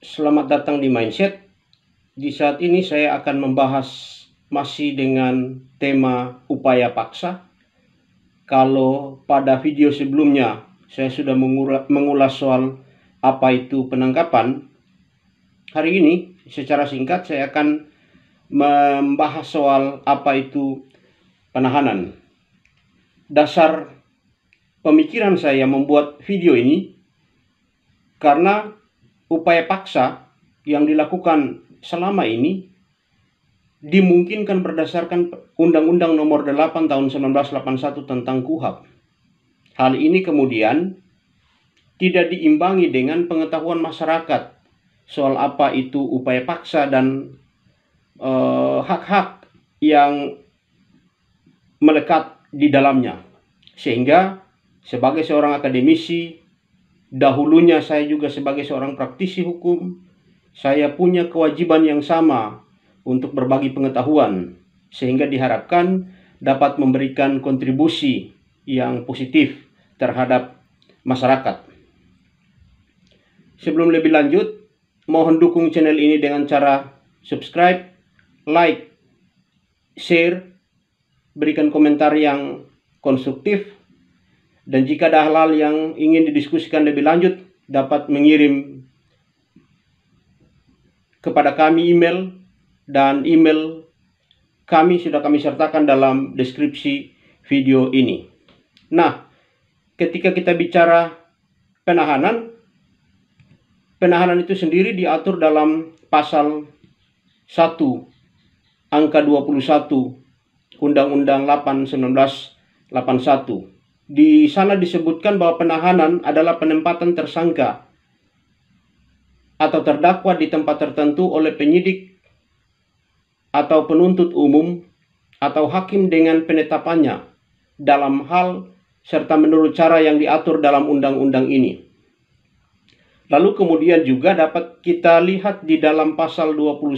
Selamat datang di Mindset. Di saat ini saya akan membahas masih dengan tema upaya paksa. Kalau pada video sebelumnya saya sudah mengulas soal apa itu penangkapan, hari ini secara singkat saya akan membahas soal apa itu penahanan. Dasar pemikiran saya membuat video ini karena upaya paksa yang dilakukan selama ini dimungkinkan berdasarkan Undang-Undang Nomor 8 Tahun 1981 tentang KUHP. Hal ini kemudian tidak diimbangi dengan pengetahuan masyarakat soal apa itu upaya paksa dan hak-hak yang melekat di dalamnya. Sehingga sebagai seorang akademisi, dahulunya saya juga sebagai seorang praktisi hukum, saya punya kewajiban yang sama untuk berbagi pengetahuan, sehingga diharapkan dapat memberikan kontribusi yang positif terhadap masyarakat. Sebelum lebih lanjut, mohon dukung channel ini dengan cara subscribe, like, share, berikan komentar yang konstruktif. Dan jika ada hal-hal yang ingin didiskusikan lebih lanjut, dapat mengirim kepada kami email, dan email kami sudah kami sertakan dalam deskripsi video ini. Nah, ketika kita bicara penahanan itu sendiri diatur dalam pasal 1 angka 21 Undang-Undang 8 1981. Di sana disebutkan bahwa penahanan adalah penempatan tersangka atau terdakwa di tempat tertentu oleh penyidik atau penuntut umum atau hakim dengan penetapannya dalam hal serta menurut cara yang diatur dalam undang-undang ini. Lalu kemudian juga dapat kita lihat di dalam pasal 21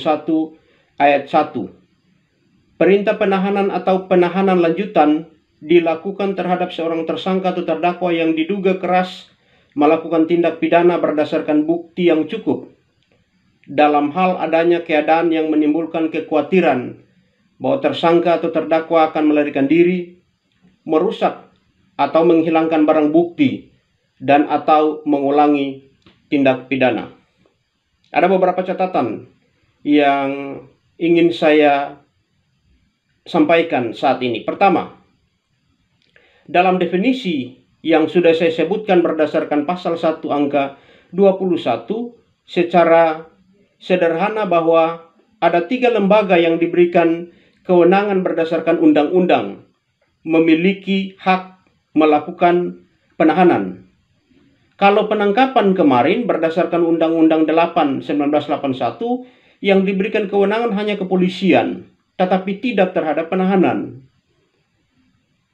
ayat 1. Perintah penahanan atau penahanan lanjutan dilakukan terhadap seorang tersangka atau terdakwa yang diduga keras melakukan tindak pidana berdasarkan bukti yang cukup dalam hal adanya keadaan yang menimbulkan kekhawatiran bahwa tersangka atau terdakwa akan melarikan diri, merusak atau menghilangkan barang bukti, dan atau mengulangi tindak pidana. Ada beberapa catatan yang ingin saya sampaikan saat ini. Pertama, dalam definisi yang sudah saya sebutkan berdasarkan pasal 1 angka 21, secara sederhana bahwa ada 3 lembaga yang diberikan kewenangan berdasarkan undang-undang memiliki hak melakukan penahanan. Kalau penangkapan kemarin berdasarkan Undang-Undang 8 1981 yang diberikan kewenangan hanya kepolisian, tetapi tidak terhadap penahanan.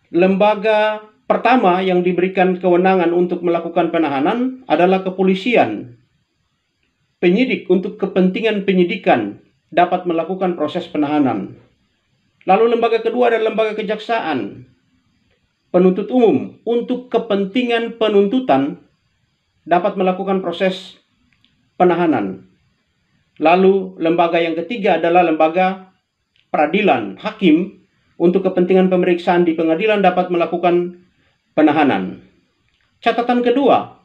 Lembaga pertama yang diberikan kewenangan untuk melakukan penahanan adalah kepolisian. Penyidik untuk kepentingan penyidikan dapat melakukan proses penahanan. Lalu lembaga kedua adalah lembaga kejaksaan. Penuntut umum untuk kepentingan penuntutan dapat melakukan proses penahanan. Lalu lembaga yang ketiga adalah lembaga peradilan, hakim, untuk kepentingan pemeriksaan di pengadilan dapat melakukan penahanan. Catatan kedua,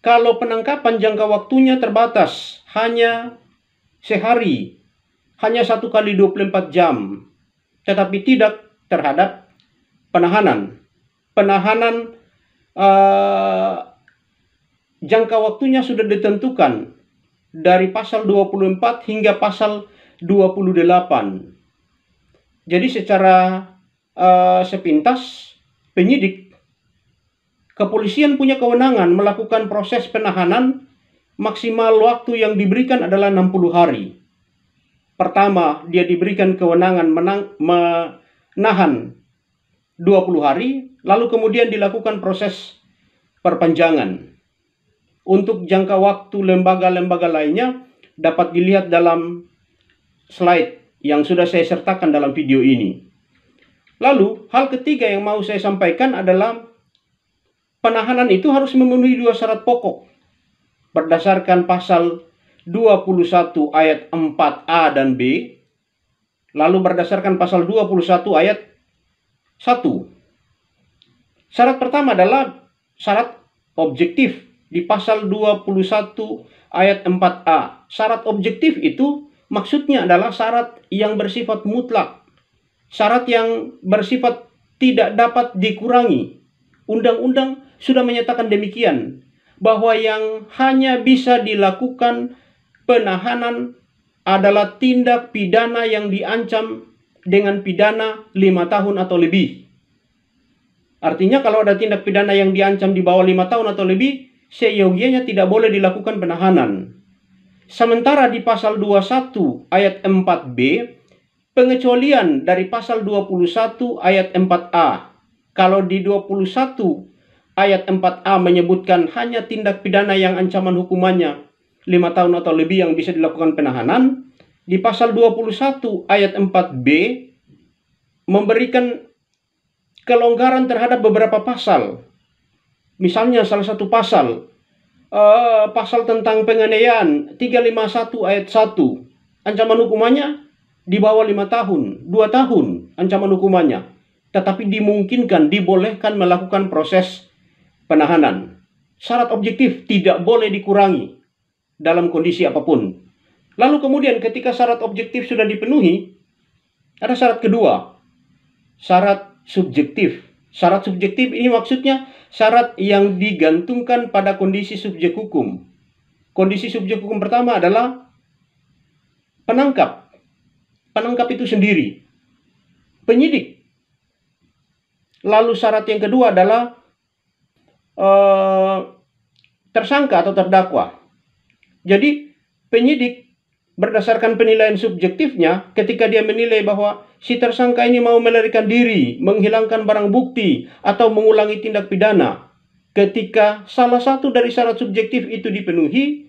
kalau penangkapan jangka waktunya terbatas hanya sehari, hanya 1 kali 24 jam, tetapi tidak terhadap penahanan. Penahanan jangka waktunya sudah ditentukan dari pasal 24 hingga pasal 28. Jadi secara sepintas, penyidik kepolisian punya kewenangan melakukan proses penahanan, maksimal waktu yang diberikan adalah 60 hari. Pertama, dia diberikan kewenangan menahan 20 hari, lalu kemudian dilakukan proses perpanjangan. Untuk jangka waktu lembaga-lembaga lainnya dapat dilihat dalam slide yang sudah saya sertakan dalam video ini. Lalu, hal ketiga yang mau saya sampaikan adalah penahanan itu harus memenuhi 2 syarat pokok. berdasarkan pasal 21 ayat 4A dan B, lalu berdasarkan pasal 21 ayat 1. Syarat pertama adalah syarat objektif di pasal 21 ayat 4A. Syarat objektif itu maksudnya adalah syarat yang bersifat mutlak, syarat yang bersifat tidak dapat dikurangi. Undang-undang sudah menyatakan demikian, bahwa yang hanya bisa dilakukan penahanan adalah tindak pidana yang diancam dengan pidana 5 tahun atau lebih. Artinya kalau ada tindak pidana yang diancam di bawah 5 tahun atau lebih, seyogianya tidak boleh dilakukan penahanan. Sementara di pasal 21 ayat 4B, pengecualian dari pasal 21 ayat 4A. Kalau di 21 ayat 4A menyebutkan hanya tindak pidana yang ancaman hukumannya 5 tahun atau lebih yang bisa dilakukan penahanan, di pasal 21 ayat 4B memberikan kelonggaran terhadap beberapa pasal. Misalnya salah satu pasal, pasal tentang penganiayaan 351 ayat 1, ancaman hukumannya di bawah 5 tahun, 2 tahun ancaman hukumannya. Tetapi dimungkinkan, dibolehkan melakukan proses penahanan. Syarat objektif tidak boleh dikurangi dalam kondisi apapun. Lalu kemudian ketika syarat objektif sudah dipenuhi, ada syarat kedua, syarat subjektif. Syarat subjektif ini maksudnya syarat yang digantungkan pada kondisi subjek hukum. Kondisi subjek hukum pertama adalah penangkap. Penangkap itu sendiri, penyidik. Lalu syarat yang kedua adalah tersangka atau terdakwa. Jadi penyidik berdasarkan penilaian subjektifnya, ketika dia menilai bahwa si tersangka ini mau melarikan diri, menghilangkan barang bukti, atau mengulangi tindak pidana, ketika salah satu dari syarat subjektif itu dipenuhi,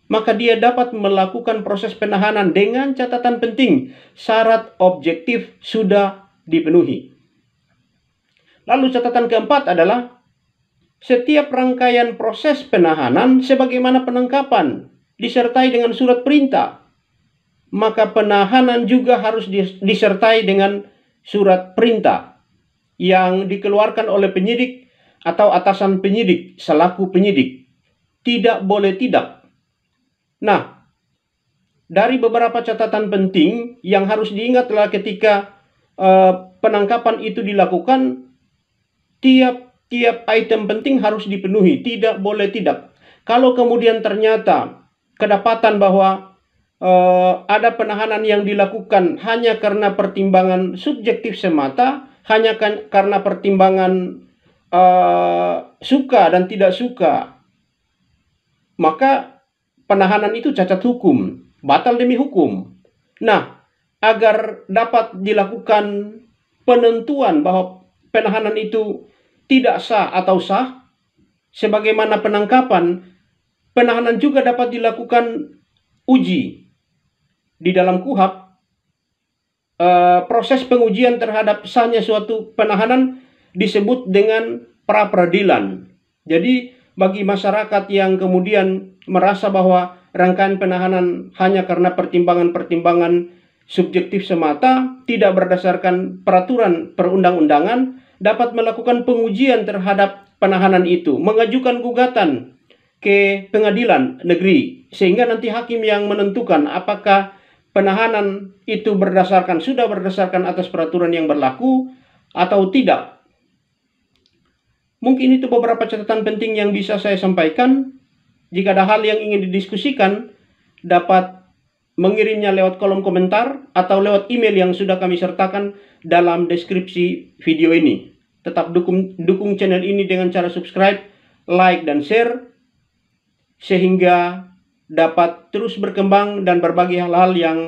maka dia dapat melakukan proses penahanan dengan catatan penting, syarat objektif sudah dipenuhi. Lalu catatan keempat adalah setiap rangkaian proses penahanan sebagaimana penangkapan disertai dengan surat perintah, maka penahanan juga harus disertai dengan surat perintah yang dikeluarkan oleh penyidik atau atasan penyidik selaku penyidik. Tidak boleh tidak. Nah, dari beberapa catatan penting yang harus diingat adalah ketika penangkapan itu dilakukan, tiap item penting harus dipenuhi, tidak boleh tidak. Kalau kemudian ternyata kedapatan bahwa ada penahanan yang dilakukan hanya karena pertimbangan subjektif semata, hanya karena pertimbangan suka dan tidak suka, maka penahanan itu cacat hukum, batal demi hukum. Nah, agar dapat dilakukan penentuan bahwa penahanan itu tidak sah atau sah, sebagaimana penangkapan, penahanan juga dapat dilakukan uji. Di dalam KUHP, proses pengujian terhadap sahnya suatu penahanan disebut dengan pra-peradilan. Jadi bagi masyarakat yang kemudian merasa bahwa rangkaian penahanan hanya karena pertimbangan-pertimbangan subjektif semata, tidak berdasarkan peraturan perundang-undangan, dapat melakukan pengujian terhadap penahanan itu, mengajukan gugatan ke pengadilan negeri, sehingga nanti hakim yang menentukan apakah penahanan itu sudah berdasarkan atas peraturan yang berlaku atau tidak. Mungkin itu beberapa catatan penting yang bisa saya sampaikan. Jika ada hal yang ingin didiskusikan, dapat mengirimnya lewat kolom komentar atau lewat email yang sudah kami sertakan dalam deskripsi video ini. Tetap dukung channel ini dengan cara subscribe, like, dan share, sehingga dapat terus berkembang dan berbagi hal-hal yang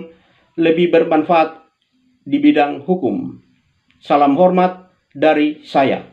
lebih bermanfaat di bidang hukum. Salam hormat dari saya.